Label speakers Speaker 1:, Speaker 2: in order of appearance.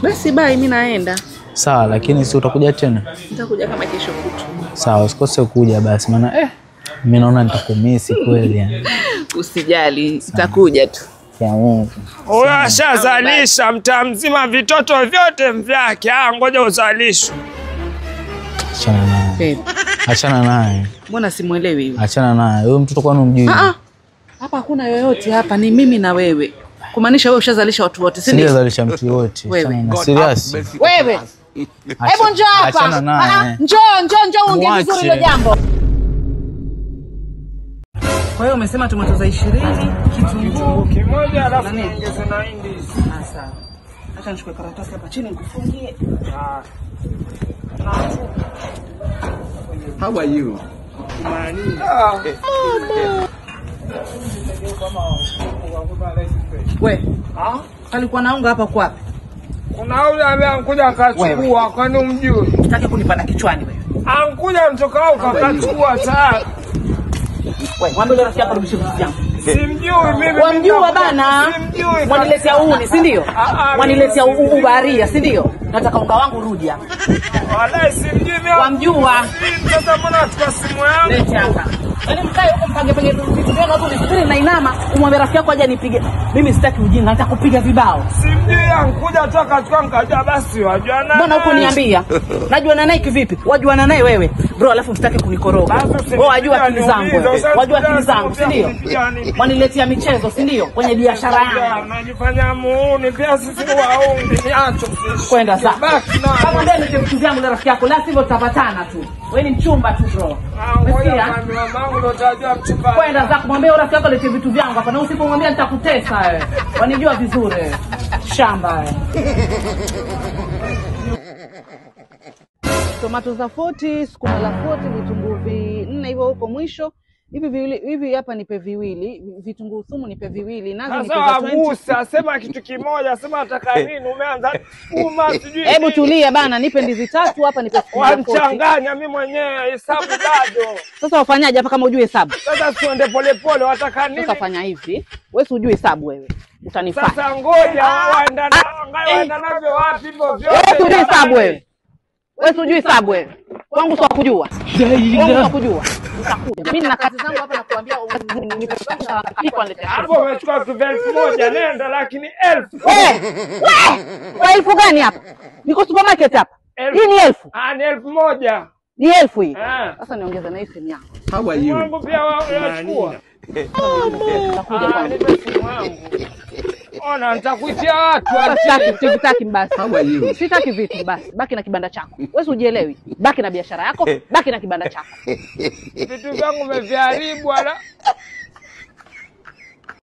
Speaker 1: Basi bye, mimi naenda.
Speaker 2: Sawa, lakini si utakuja tena?
Speaker 1: Nitakuja kama kesho kutu.
Speaker 2: Sawa, usikose kuja basi maana mimi naona nitakumisi kweli yani.
Speaker 1: Usijali, nitakuja tu.
Speaker 2: Ya Mungu.
Speaker 3: Huyo ashazalisha mtaa mzima vitoto vyote vyake. Ngoja uzalishwe.
Speaker 2: Achana naye. Achana naye.
Speaker 1: Mbona simuelewi hiyo?
Speaker 2: Achana naye. Wewe mtoto kwani umjui?
Speaker 1: Hapa hakuna yoyote hapa, ni mimi na wewe. Kumaanisha wewe ushazalisha watu wote, si ndio?
Speaker 2: Sijazalisha mtu wote. Serious.
Speaker 1: Wewe. Hebu njoo hapa.
Speaker 2: Achana naye.
Speaker 1: Njoo ongea vizuri hilo jambo. Kwa hiyo umesema tumetoza 20, kitunguu
Speaker 3: kimoja alafu ongeza na hindi.
Speaker 1: Sawa. Acha nichukue karatasi hapa chini nikufungie.
Speaker 4: How are you?
Speaker 1: Wewe. Alikuwa naunga hapa kwa wapi?
Speaker 3: Kuna yule ambaye ankuja akachukua, kwani umjui?
Speaker 1: Unataka kunipanda kichwani wewe?
Speaker 3: Ankuja mtoka huko akachukua tayari.
Speaker 1: Wewe, mwambie rafiki yako rudishe vitu vyangu.
Speaker 3: Simjui mimi.
Speaker 1: Wamjua bana.
Speaker 3: Simjui.
Speaker 1: Waniletea uuni, si ndio? Waniletea ubaria, si ndio? Nataka unga wangu rudi hapa.
Speaker 3: Wala simjui mimi.
Speaker 1: Wamjua.
Speaker 3: Sasa mbona tuka simu yangu?
Speaker 1: Leta hapa. Yaani mkae huko mpange vitu vyenu hapo nisubiri na inama, umwambie rafiki yako aje nipige. Mimi sitaki ujinga, nataka kupiga vibao.
Speaker 3: Simjui ankuja toka achukua nikajua basi wajua naye.
Speaker 1: Mbona huko niambia? Najuana naye kivipi? Wajuana naye wewe. Bro, alafu msitaki kunikoroga. Wewe wajua akili zangu. Wajua akili zangu, si ndio? Waniletea michezo, si ndio? Kwenye biashara yangu.
Speaker 3: Unajifanya muone pia sisi waonge niacho.
Speaker 1: Kwenda sasa. Kama ndani ni vitu vyangu na rafiki yako, la sivyo tutapatana tu. Wewe ni mchumba tu bro. Umesikia?
Speaker 3: Mamangu ndo tajua mchumba.
Speaker 1: Kwenda zako mwambie rafiki yako lete vitu vyangu hapa na usipomwambia nitakutesa wewe. Wanijua vizuri. Shamba wewe. Tomato za 40, sukuma la 40, vitunguu 4 hivyo huko mwisho. Hivi hapa nipe viwili, vitunguu thumu nipe viwili, nazi nipe 20.
Speaker 3: Sasa sema kitu kimoja, sema nataka nini? Umeanza sukuma sijui.
Speaker 1: Hebu tulia bana, nipe ndizi 3 hapa nipe sukuma 40.
Speaker 3: Wachanganya mimi mwenyewe hesabu bado.
Speaker 1: Sasa wafanyaje hapa kama hujui hesabu?
Speaker 3: Sasa tuende polepole, wataka nini?
Speaker 1: Sasa fanya hivi. Wewe si hujui hesabu wewe. Utanifanya.
Speaker 3: Sasa ngoja waenda navyo wapi hivyo vyote?
Speaker 1: Wewe si hujui hesabu wewe. Wewe si hujui hesabu wewe. Kwangu sio kujua. Kwangu sio kujua. Utakuja. Mimi na kazi zangu hapa nakuambia
Speaker 3: hapo umechukua 1000 nenda lakini 1000.
Speaker 1: Wewe 1000 gani hapa? Niko supermarket hapa. Hii ni 1000.
Speaker 3: Ni 1000.
Speaker 1: Ni 1000 hii. Sasa niongeze na hii simu yangu.
Speaker 4: How are you?
Speaker 3: Wangu pia unachukua. Ona nitakuitia watu.
Speaker 1: Sitaki basi.
Speaker 4: How are you?
Speaker 1: Sitaki vitu basi. Baki na kibanda chako. Wewe usijielewi. Baki na biashara yako, baki na kibanda chako.
Speaker 3: Vitu vyangu umeviharibu wala